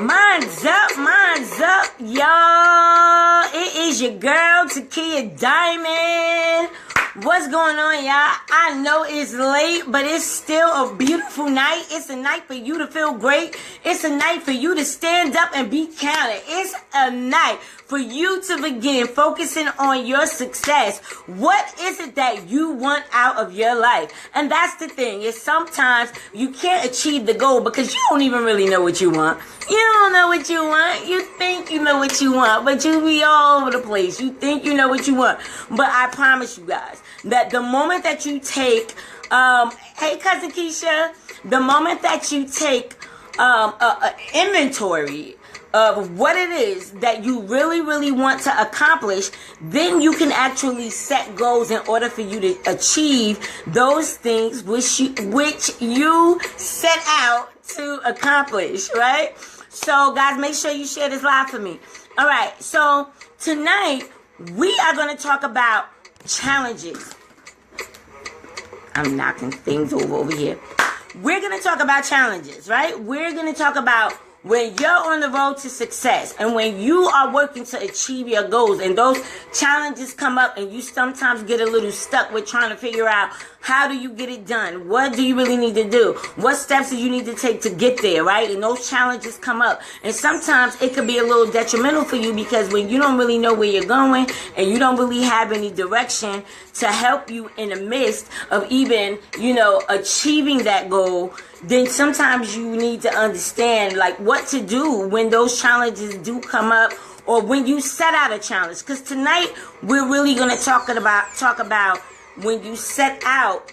Mine's up, y'all. It is your girl, Takia Diamond. What's going on, y'all? I know it's late, but it's still a beautiful night. It's a night for you to feel great. It's a night for you to stand up and be counted. It's a night for you to begin focusing on your success. What is it that you want out of your life? And that's the thing, is sometimes you can't achieve the goal because you don't even really know what you want. You don't know what you want. You think you know what you want, but you be all over the place. You think you know what you want. But I promise you guys that the moment that you take, hey cousin Keisha, the moment that you take inventory of what it is that you really want to accomplish, then you can actually set goals in order for you to achieve those things which you set out to accomplish, right? So guys, make sure you share this live for me. All right, so tonight we are going to talk about challenges. I'm knocking things over here. We're going to talk about challenges, right? We're going to talk about when you're on the road to success and when you are working to achieve your goals and those challenges come up and you sometimes get a little stuck with trying to figure out how do you get it done? What do you really need to do? What steps do you need to take to get there, right? And those challenges come up. And sometimes it could be a little detrimental for you because when you don't really know where you're going and you don't really have any direction to help you in the midst of even, achieving that goal, then sometimes you need to understand like what to do when those challenges do come up or when you set out a challenge. Because tonight we're really going to talk about when you set out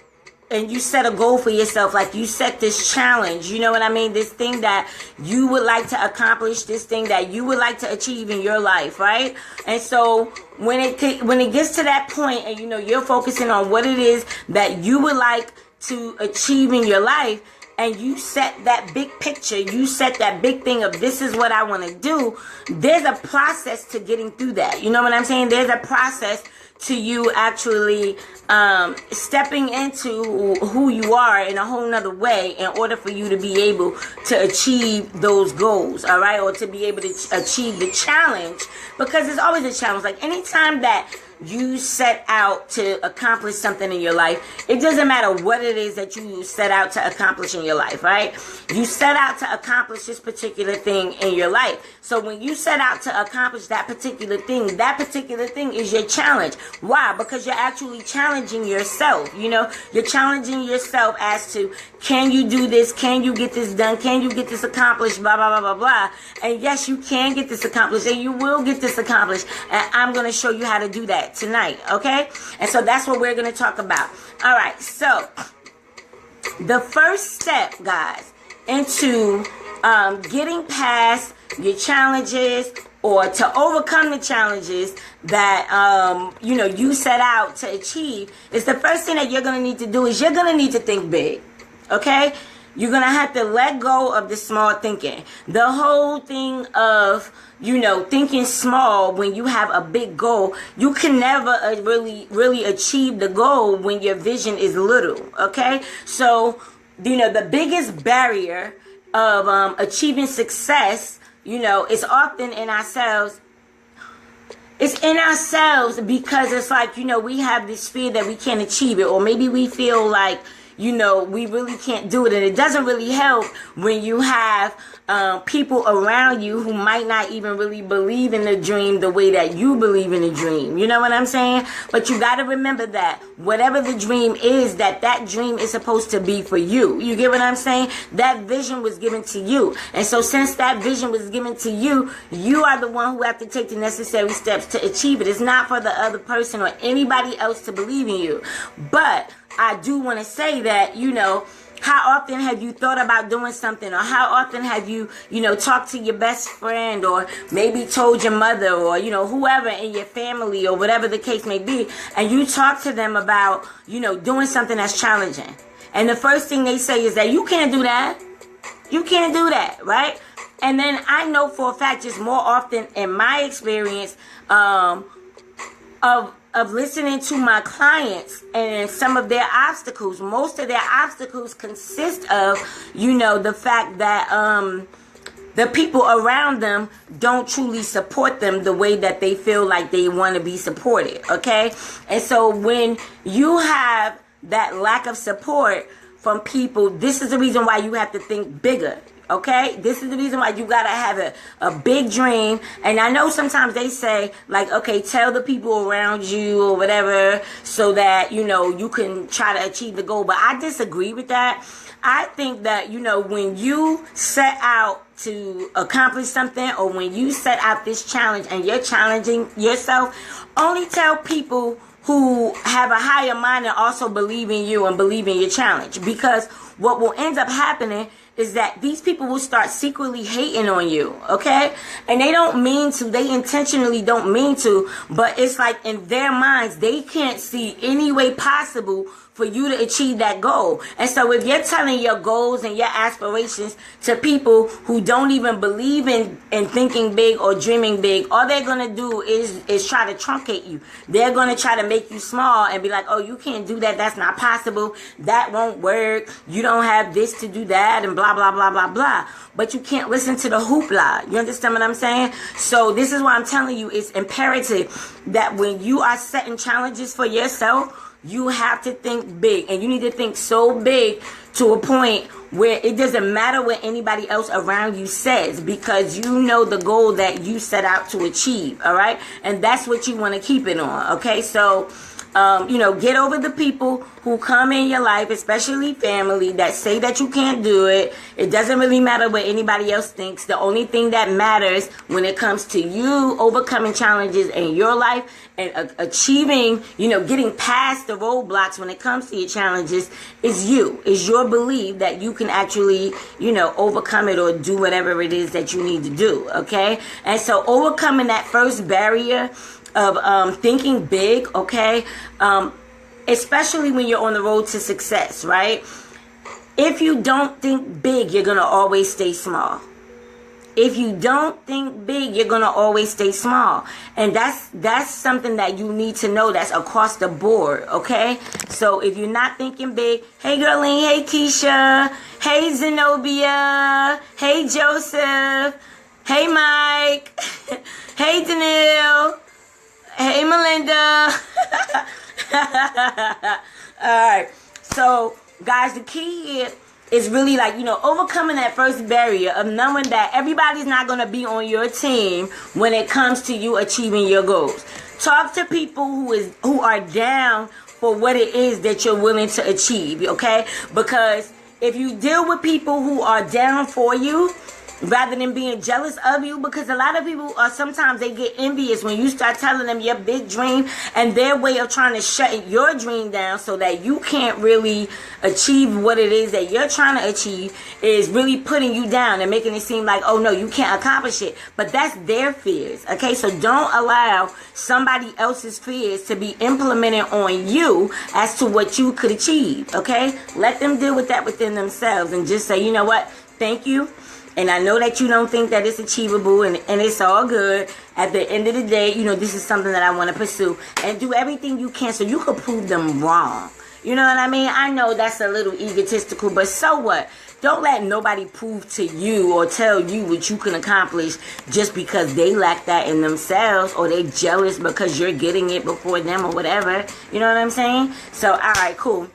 and you set a goal for yourself, like you set this challenge, you know what I mean? This thing that you would like to accomplish, this thing that you would like to achieve in your life, right? And so when it gets to that point and you're focusing on what it is that you would like to achieve in your life, and you set that big picture, you set that big thing of this is what I want to do, there's a process to getting through that. You know what I'm saying? There's a process to you actually stepping into who you are in a whole nother way in order for you to be able to achieve those goals, all right? Or to be able to achieve the challenge, because it's always a challenge. Like anytime that you set out to accomplish something in your life, it doesn't matter what it is that you set out to accomplish in your life, right? You set out to accomplish this particular thing in your life. So when you set out to accomplish that particular thing is your challenge. Why? Because you're actually challenging yourself. You're challenging yourself as to, can you do this? Can you get this done? Can you get this accomplished? Blah, blah, blah, blah, blah. And yes, you can get this accomplished and you will get this accomplished. And I'm going to show you how to do that tonight, okay? And so that's what we're going to talk about. All right, so the first step, guys, into getting past your challenges or to overcome the challenges that you set out to achieve is the first thing that you're going to need to do is you're going to need to think big, okay? You're going to have to let go of the small thinking. The whole thing of, thinking small when you have a big goal, you can never really achieve the goal when your vision is little, okay? So, the biggest barrier of achieving success, is often in ourselves. It's in ourselves because it's like, we have this fear that we can't achieve it, or maybe we feel like, we really can't do it. And it doesn't really help when you have people around you who might not even really believe in the dream the way that you believe in the dream. You know what I'm saying? But you got to remember that whatever the dream is, that dream is supposed to be for you. You get what I'm saying? That vision was given to you. And so since that vision was given to you, you are the one who have to take the necessary steps to achieve it. It's not for the other person or anybody else to believe in you. But I do want to say that, how often have you thought about doing something, or how often have you, talked to your best friend, or maybe told your mother, or, whoever in your family, or whatever the case may be, and you talk to them about, doing something that's challenging. And the first thing they say is that you can't do that. You can't do that, right? And then I know for a fact, just more often in my experience, of listening to my clients and some of their obstacles. Most of their obstacles consist of, the fact that the people around them don't truly support them the way that they feel like they want to be supported, okay? And so when you have that lack of support from people, this is the reason why you have to think bigger. Okay, this is the reason why you gotta have a big dream. And I know sometimes they say, like, okay, tell the people around you or whatever so that, you know, you can try to achieve the goal. But I disagree with that. I think that, you know, when you set out to accomplish something, or when you set out this challenge and you're challenging yourself, only tell people who have a higher mind and also believe in you and believe in your challenge. Because what will end up happening is that these people will start secretly hating on you, okay? And they don't mean to, they intentionally don't mean to, but it's like in their minds, they can't see any way possible for you to achieve that goal. And so if you're telling your goals and your aspirations to people who don't even believe in thinking big or dreaming big, all they're going to do is try to truncate you. They're going to try to make you small and be like, oh, you can't do that. That's not possible. That won't work. You don't have this to do that, and blah, blah, blah, blah, blah. But you can't listen to the hoopla. You understand what I'm saying? So this is why I'm telling you, it's imperative that when you are setting challenges for yourself, you have to think big, and you need to think so big to a point where it doesn't matter what anybody else around you says, because you know the goal that you set out to achieve, all right? And that's what you want to keep it on, okay? So, you know, get over the people who come in your life, especially family, that say that you can't do it. It doesn't really matter what anybody else thinks. The only thing that matters when it comes to you overcoming challenges in your life and achieving, you know, getting past the roadblocks when it comes to your challenges is you. Is your belief that you can actually, you know, overcome it or do whatever it is that you need to do, okay? And so overcoming that first barrier of thinking big, okay, especially when you're on the road to success, right? If you don't think big, you're gonna always stay small. If you don't think big, you're gonna always stay small. And that's something that you need to know. That's across the board, okay? So if you're not thinking big, hey Girlene, hey Keisha, hey Zenobia, hey Joseph, hey Mike, hey Danielle, hey Melinda. Alright, so guys, the key here is really, like, you know, overcoming that first barrier of knowing that everybody's not going to be on your team when it comes to you achieving your goals. Talk to people who are down for what it is that you're willing to achieve, okay? Because if you deal with people who are down for you, rather than being jealous of you, because a lot of people are, sometimes they get envious when you start telling them your big dream, and their way of trying to shut your dream down so that you can't really achieve what it is that you're trying to achieve is really putting you down and making it seem like, oh no, you can't accomplish it. But that's their fears, okay? So don't allow somebody else's fears to be implemented on you as to what you could achieve, okay? Let them deal with that within themselves and just say, you know what, thank you. And I know that you don't think that it's achievable, and it's all good. At the end of the day, you know, this is something that I want to pursue. And do everything you can so you can prove them wrong. You know what I mean? I know that's a little egotistical, but so what? Don't let nobody prove to you or tell you what you can accomplish just because they lack that in themselves, or they jealous because you're getting it before them or whatever. You know what I'm saying? So, all right, cool.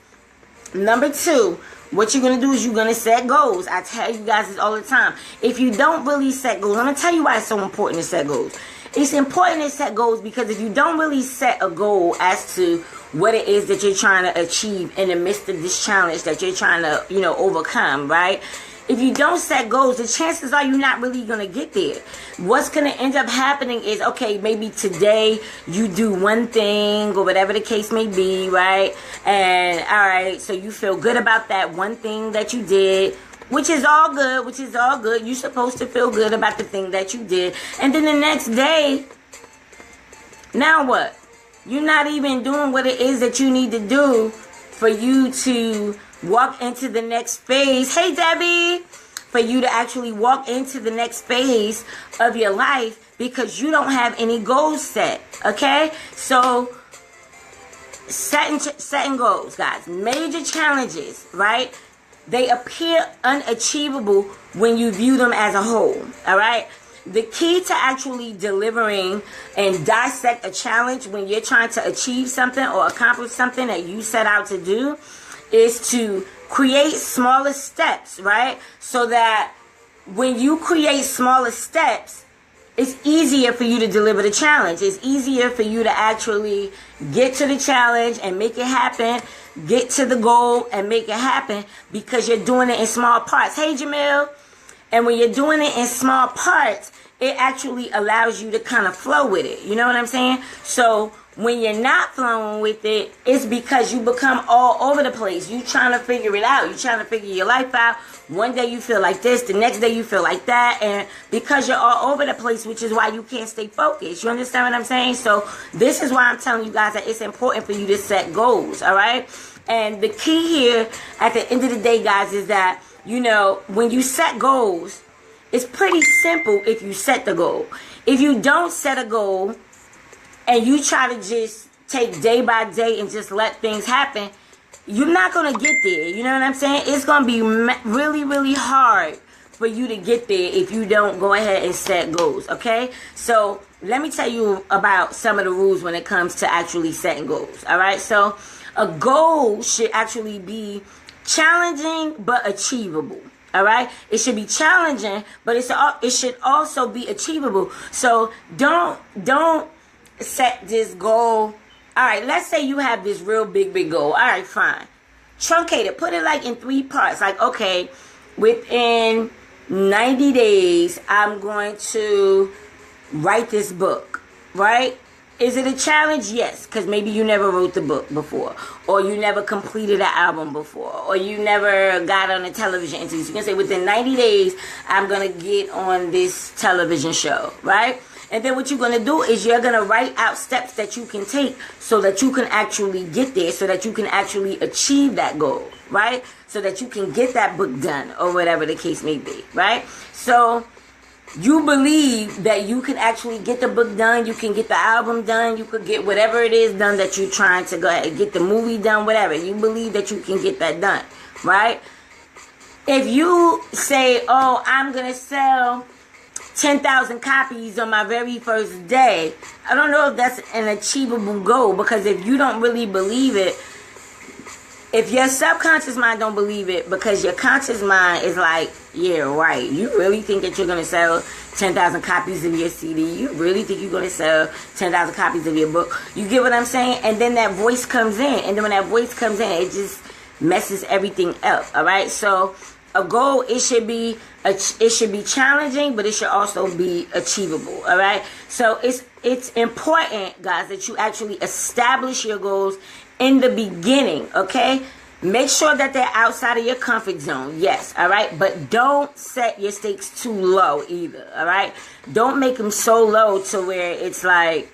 Number 2. What you're going to do is you're going to set goals. I tell you guys this all the time. If you don't really set goals, I'm going to tell you why it's so important to set goals. It's important to set goals because if you don't really set a goal as to what it is that you're trying to achieve in the midst of this challenge that you're trying to, you know, overcome, right? If you don't set goals, the chances are you're not really going to get there. What's going to end up happening is, okay, maybe today you do one thing or whatever the case may be, right? And, all right, so you feel good about that one thing that you did, which is all good. You're supposed to feel good about the thing that you did. And then the next day, now what? You're not even doing what it is that you need to do for you to walk into the next phase. Hey, Debbie! For you to actually walk into the next phase of your life because you don't have any goals set. Okay? So, setting goals, guys. Major challenges, right? they appear unachievable when you view them as a whole. All right. The key to actually delivering and dissect a challenge when you're trying to achieve something or accomplish something that you set out to do is to create smaller steps, right? So that when you create smaller steps, it's easier for you to deliver the challenge. It's easier for you to actually get to the challenge and make it happen, get to the goal and make it happen, because you're doing it in small parts. Hey, Jamil. And when you're doing it in small parts, it actually allows you to kind of flow with it. You know what I'm saying? So when you're not flowing with it, it's because you become all over the place. You trying to figure it out. You trying to figure your life out. One day you feel like this, the next day you feel like that. And because you're all over the place, which is why you can't stay focused. You understand what I'm saying? So this is why I'm telling you guys that it's important for you to set goals. All right? And the key here at the end of the day, guys, is that, you know, when you set goals, it's pretty simple if you set the goal. If you don't set a goal and you try to just take day by day and just let things happen, you're not going to get there. You know what I'm saying? It's going to be really, really hard for you to get there if you don't go ahead and set goals, okay? So let me tell you about some of the rules when it comes to actually setting goals, all right? So a goal should actually be challenging but achievable. All right, it should be challenging, but it should also be achievable. So don't set this goal. All right, let's say you have this real big goal. All right, fine. Truncate it. Put it like in 3 parts. Like, okay, within 90 days, I'm going to write this book, right? Is it a challenge? Yes, because maybe you never wrote the book before, or you never completed an album before, or you never got on a television interview. So you can say within 90 days, I'm going to get on this television show, right? And then what you're going to do is you're going to write out steps that you can take so that you can actually get there, so that you can actually achieve that goal, right? So that you can get that book done, or whatever the case may be, right? So you believe that you can actually get the book done, you can get the album done, you could get whatever it is done that you're trying to go ahead and get the movie done, whatever. You believe that you can get that done, right? If you say, oh, I'm going to sell 10,000 copies on my very first day, I don't know if that's an achievable goal, because if you don't really believe it, if your subconscious mind don't believe it, because your conscious mind is like, yeah, right, you really think that you're going to sell 10,000 copies of your CD? You really think you're going to sell 10,000 copies of your book? You get what I'm saying? And then that voice comes in. And then when that voice comes in, it just messes everything up. All right? So a goal, it should be challenging, but it should also be achievable. All right? So it's important, guys, that you actually establish your goals in the beginning, okay? Make sure that they're outside of your comfort zone, yes, all right? But don't set your stakes too low either, all right? Don't make them so low to where it's like,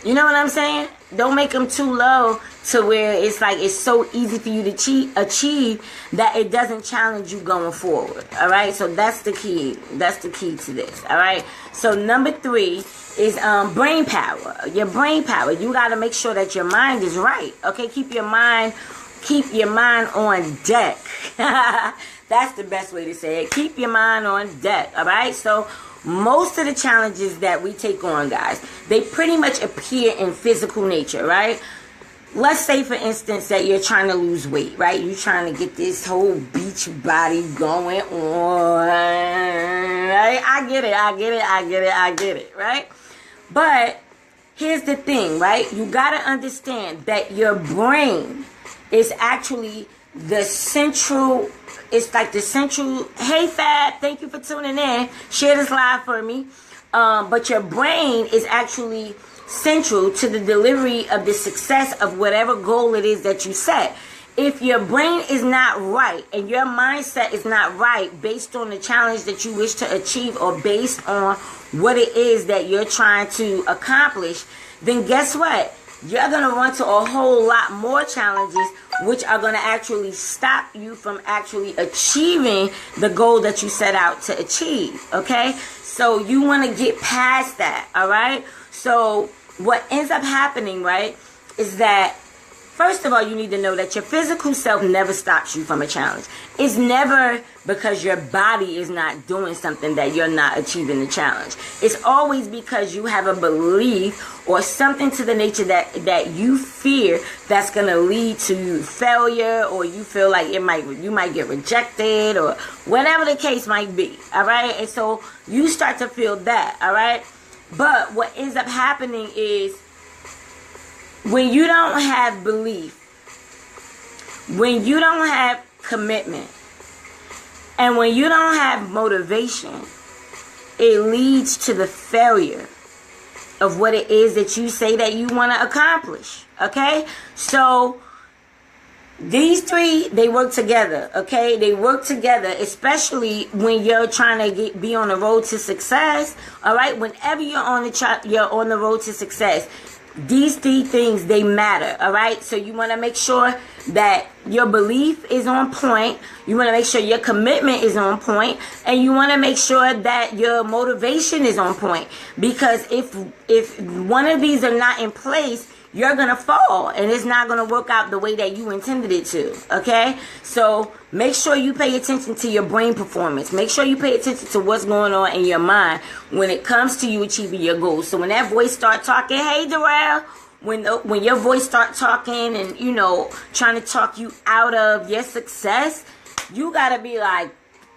you know what I'm saying? Don't make them too low to where it's like it's so easy for you to achieve that it doesn't challenge you going forward, all right? So that's the key. That's the key to this, all right? So number 3 is brain power. Your brain power. You got to make sure that your mind is right, okay? Keep your mind on deck. That's the best way to say it. Keep your mind on deck, all right? So most of the challenges that we take on, guys, they pretty much appear in physical nature, right? Let's say, for instance, that you're trying to lose weight, right? You're trying to get this whole beach body going on, right? I get it, right? But here's the thing, right? You got to understand that your brain is actually the central. It's like the central. Hey, Fab, thank you for tuning in. Share this live for me. But your brain is actually central to the delivery of the success of whatever goal it is that you set. If your brain is not right and your mindset is not right based on the challenge that you wish to achieve or based on what it is that you're trying to accomplish, then guess what? You're going to run to a whole lot more challenges which are going to actually stop you from actually achieving the goal that you set out to achieve, okay? So you want to get past that, all right? So what ends up happening, right, is that First of all, you need to know that your physical self never stops you from a challenge. It's never because your body is not doing something that you're not achieving the challenge. It's always because you have a belief or something to the nature that you fear that's going to lead to failure, or you feel like you might get rejected, or whatever the case might be. All right. And so you start to feel that. All right. But what ends up happening is, when you don't have belief, when you don't have commitment, and when you don't have motivation, it leads to the failure of what it is that you say that you want to accomplish. Okay? So these three, they work together. Okay? They work together, especially when you're trying to be on the road to success. All right? Whenever you're on the road to success, these three things, they matter. All right? So you want to make sure that your belief is on point. You want to make sure your commitment is on point, and you want to make sure that your motivation is on point. Because if one of these are not in place, you're going to fall, and it's not going to work out the way that you intended it to. Okay? So make sure you pay attention to your brain performance. Make sure you pay attention to what's going on in your mind when it comes to you achieving your goals. So when that voice start talking, hey, Darrell, when your voice start talking and, trying to talk you out of your success, you got to be like,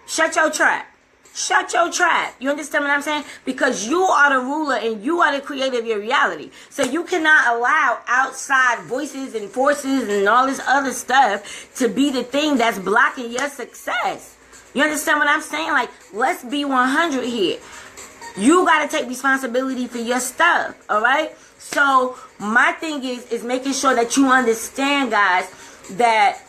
shut your trap. Shut your trap. You understand what I'm saying? Because you are the ruler and you are the creator of your reality. So you cannot allow outside voices and forces and all this other stuff to be the thing that's blocking your success. You understand what I'm saying? Like, let's be 100 here. You got to take responsibility for your stuff. All right? So my thing is making sure that you understand, guys, that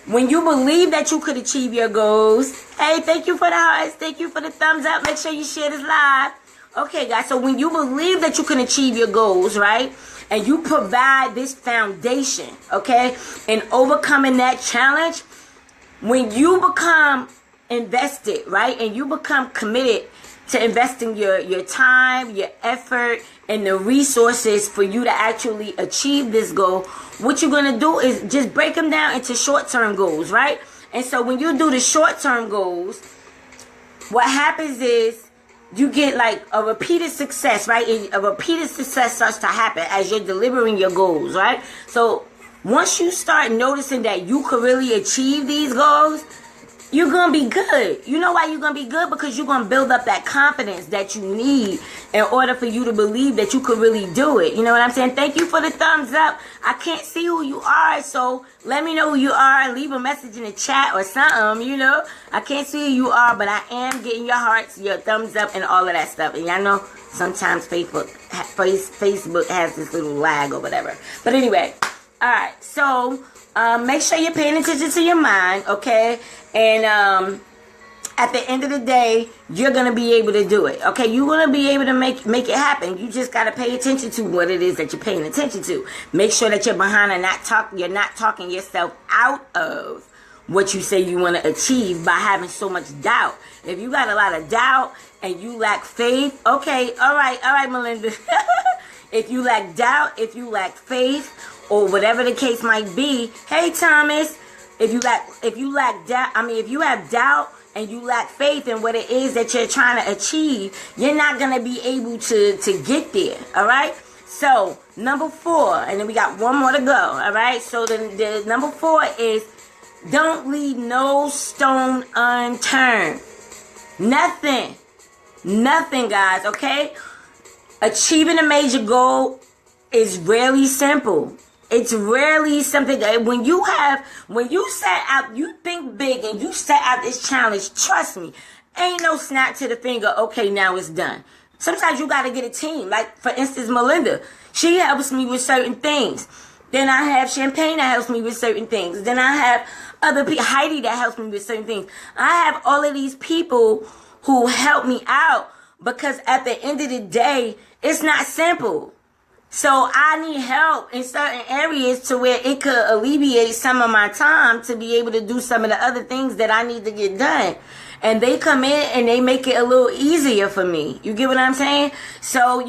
when you believe that you could achieve your goals, hey, thank you for the hearts, thank you for the thumbs up, make sure you share this live. Okay, guys, so when you believe that you can achieve your goals, right, and you provide this foundation, okay, in overcoming that challenge, when you become invested, right, and you become committed to investing your time, your effort, and the resources for you to actually achieve this goal, what you're going to do is just break them down into short-term goals, right? And so when you do the short-term goals, what happens is you get like a repeated success, right? A repeated success starts to happen as you're delivering your goals, right? So once you start noticing that you could really achieve these goals, you're going to be good. You know why you're going to be good? Because you're going to build up that confidence that you need in order for you to believe that you could really do it. You know what I'm saying? Thank you for the thumbs up. I can't see who you are, so let me know who you are and leave a message in the chat or something, I can't see who you are, but I am getting your hearts, your thumbs up, and all of that stuff. And y'all know sometimes Facebook has this little lag or whatever. But anyway, all right, so make sure you're paying attention to your mind, okay? And at the end of the day, you're going to be able to do it, okay? You're going to be able to make it happen. You just got to pay attention to what it is that you're paying attention to. Make sure that you're behind and you're not talking yourself out of what you say you want to achieve by having so much doubt. If you got a lot of doubt and you lack faith, okay, all right, Melinda. If you lack doubt, if you lack faith, or whatever the case might be, hey, Thomas, if you have doubt and you lack faith in what it is that you're trying to achieve, you're not going to be able to get there, all right? So, number 4, and then we got one more to go, all right? So, the number 4 is, don't leave no stone unturned. Nothing, guys, okay? Achieving a major goal is really simple. It's rarely something that when you set out, you think big and you set out this challenge, trust me, ain't no snap to the finger, okay, now it's done. Sometimes you got to get a team. Like, for instance, Melinda, she helps me with certain things. Then I have Champagne that helps me with certain things. Then I have other people, Heidi, that helps me with certain things. I have all of these people who help me out because at the end of the day, it's not simple. So I need help in certain areas to where it could alleviate some of my time to be able to do some of the other things that I need to get done. And they come in and they make it a little easier for me. You get what I'm saying? So,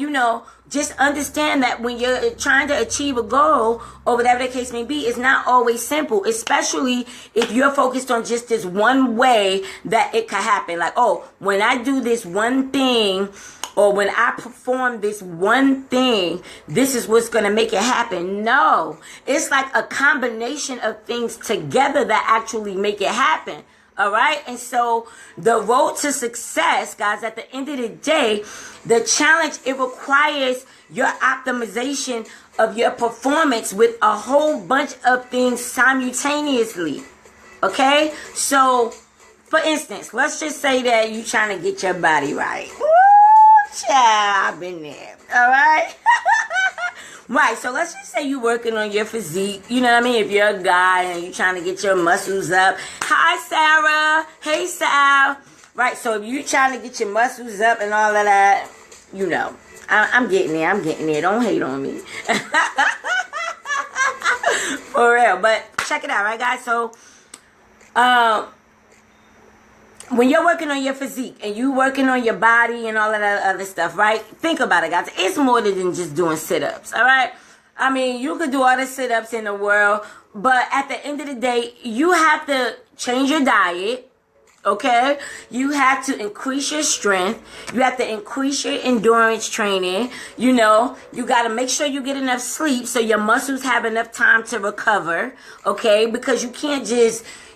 just understand that when you're trying to achieve a goal or whatever the case may be, it's not always simple, especially if you're focused on just this one way that it could happen. Like, oh, when I do this one thing, or when I perform this one thing, this is what's going to make it happen. No, it's like a combination of things together that actually make it happen. All right. And so the road to success, guys, at the end of the day, the challenge, it requires your optimization of your performance with a whole bunch of things simultaneously. Okay. So, for instance, let's just say that you're trying to get your body right. Child, I've been there. All right. Right. So let's just say you're working on your physique. You know what I mean? If you're a guy and you're trying to get your muscles up. Hi, Sarah. Hey, Sal. Right. So if you're trying to get your muscles up and all of that, I'm getting there. I'm getting there. Don't hate on me. For real. But check it out, right, guys? So, when you're working on your physique and you working on your body and all of that other stuff, right? Think about it, guys. It's more than just doing sit-ups, all right? I mean, you could do all the sit-ups in the world, but at the end of the day, you have to change your diet, okay? You have to increase your strength. You have to increase your endurance training. You got to make sure you get enough sleep so your muscles have enough time to recover, okay? Because you can't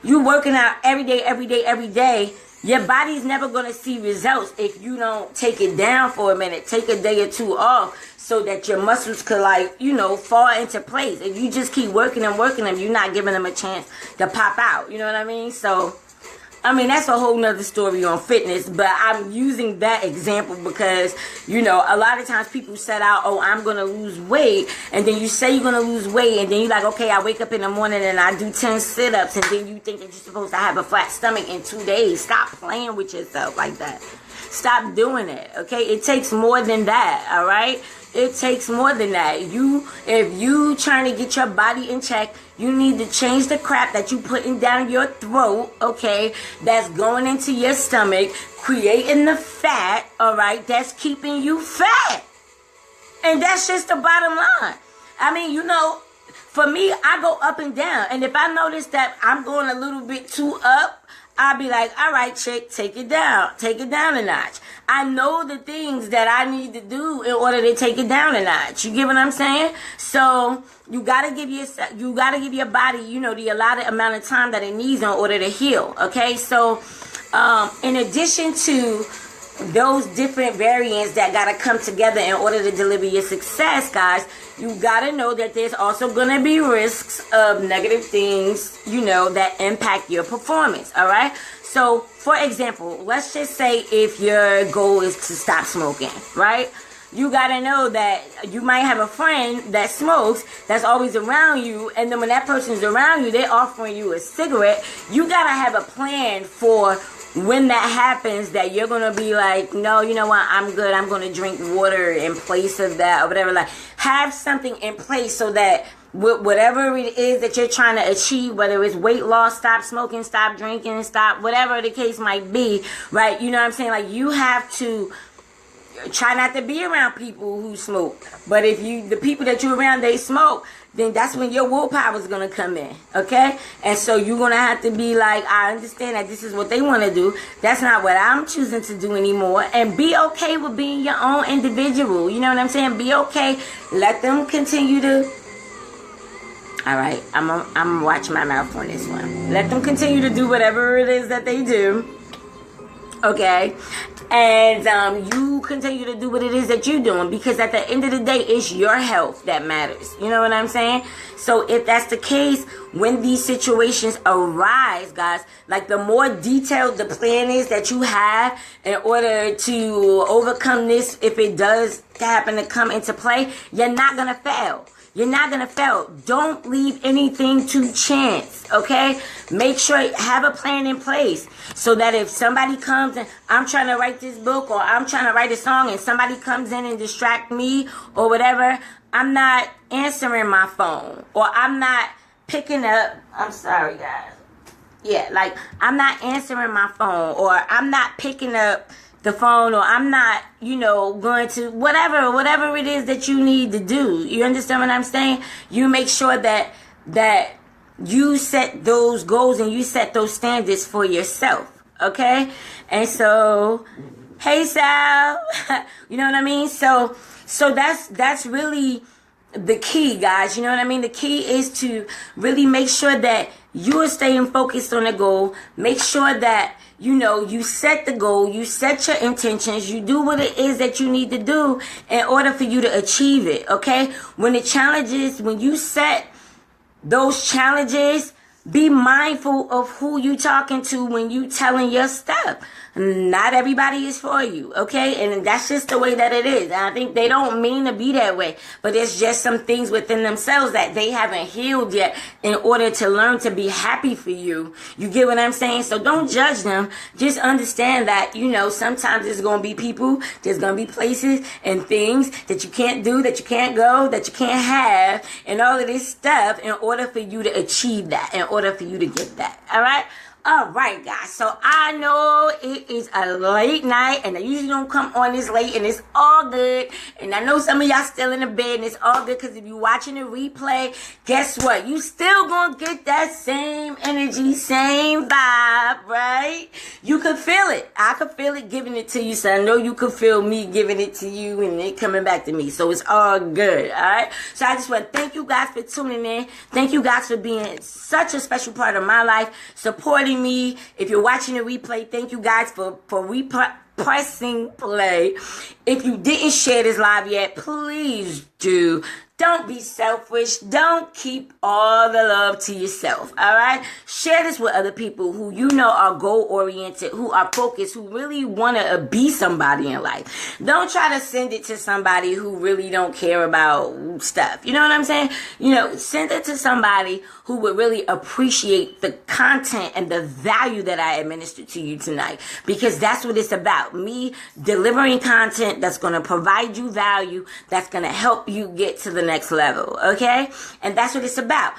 you working out every day. Your body's never going to see results if you don't take it down for a minute. Take a day or two off so that your muscles could fall into place. If you just keep working them, you're not giving them a chance to pop out. You know what I mean? So, that's a whole nother story on fitness, but I'm using that example because, a lot of times people set out, oh, I'm going to lose weight, and then you say you're going to lose weight, and then you're like, okay, I wake up in the morning and I do 10 sit-ups, and then you think that you're supposed to have a flat stomach in 2 days. Stop playing with yourself like that. Stop doing it, okay? It takes more than that, all right? It takes more than that. If you trying to get your body in check, you need to change the crap that you putting down your throat, okay? That's going into your stomach, creating the fat, all right? That's keeping you fat. And that's just the bottom line. For me, I go up and down. And if I notice that I'm going a little bit too up, I'll be like, all right, chick, take it down. Take it down a notch. I know the things that I need to do in order to take it down a notch. You get what I'm saying? So you gotta give your body, the allotted amount of time that it needs in order to heal. Okay? So in addition to those different variants that gotta come together in order to deliver your success, guys, you gotta know that there's also gonna be risks of negative things, that impact your performance. All right. So, for example, let's just say if your goal is to stop smoking, right? You gotta know that you might have a friend that smokes that's always around you, and then when that person's around you, they're offering you a cigarette. You gotta have a plan for when that happens, that you're going to be like, no, you know what, I'm good. I'm going to drink water in place of that or whatever. Like, have something in place so that whatever it is that you're trying to achieve, whether it's weight loss, stop smoking, stop drinking, stop, whatever the case might be, right? You know what I'm saying? Like, you have to try not to be around people who smoke. But if the people that you're around, they smoke, then that's when your willpower is going to come in, okay? And so you're going to have to be like, I understand that this is what they want to do. That's not what I'm choosing to do anymore. And be okay with being your own individual. You know what I'm saying? Be okay. Let them continue to... All right, I'm watching my mouth on this one. Let them continue to do whatever it is that they do, okay? And you continue to do what it is that you're doing, because at the end of the day, it's your health that matters. You know what I'm saying? So if that's the case, when these situations arise, guys, like the more detailed the plan is that you have in order to overcome this, if it does happen to come into play, you're not going to fail. You're not going to fail. Don't leave anything to chance, okay? Make sure, have a plan in place so that if somebody comes and I'm trying to write this book or I'm trying to write a song and somebody comes in and distract me or whatever, I'm not answering my phone or I'm not picking up. I'm sorry, guys. Yeah, like I'm not answering my phone or I'm not picking up the phone or I'm not, going to whatever it is that you need to do. You understand what I'm saying? You make sure that you set those goals and you set those standards for yourself. Okay? And so, hey Sal, you know what I mean? So that's really the key, guys. You know what I mean? The key is to really make sure that you are staying focused on the goal. Make sure that, you set the goal, you set your intentions, you do what it is that you need to do in order for you to achieve it, okay? When you set those challenges, be mindful of who you talking to when you telling your stuff. Not everybody is for you, okay? And that's just the way that it is. And I think they don't mean to be that way, but it's just some things within themselves that they haven't healed yet in order to learn to be happy for you. You get what I'm saying? So don't judge them. Just understand that, sometimes there's going to be people, there's going to be places and things that you can't do, that you can't go, that you can't have, and all of this stuff in order for you to achieve that, in order for you to get that. All right? All right, guys. So I know it is a late night, and I usually don't come on this late, and it's all good. And I know some of y'all still in the bed, and it's all good because if you're watching the replay, guess what? You still gonna get that same energy, same vibe, right? You could feel it. I could feel it giving it to you, so I know you could feel me giving it to you, and it coming back to me. So it's all good, all right? So I just want to thank you guys for tuning in. Thank you guys for being such a special part of my life, supporting me. If you're watching the replay, thank you guys for pressing play. If you didn't share this live yet, please do. Don't be selfish. Don't keep all the love to yourself. All right? Share this with other people who are goal-oriented, who are focused, who really want to be somebody in life. Don't try to send it to somebody who really don't care about stuff. You know what I'm saying? Send it to somebody who would really appreciate the content and the value that I administered to you tonight. Because that's what it's about. Me delivering content that's going to provide you value, that's going to help you get to the next level, okay? And that's what it's about.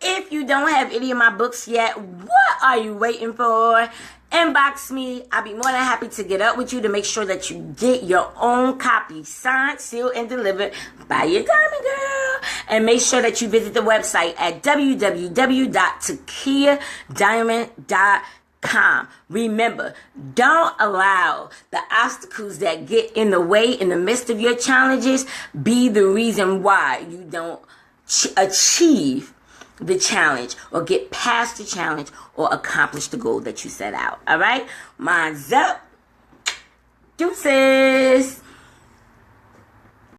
If you don't have any of my books yet, what are you waiting for? Inbox me. I'll be more than happy to get up with you to make sure that you get your own copy signed, sealed, and delivered by your diamond girl. And make sure that you visit the website at www.takiadiamond.com. Remember, don't allow the obstacles that get in the way in the midst of your challenges be the reason why you don't achieve the challenge or get past the challenge or accomplish the goal that you set out. All right? Mind's up. Deuces.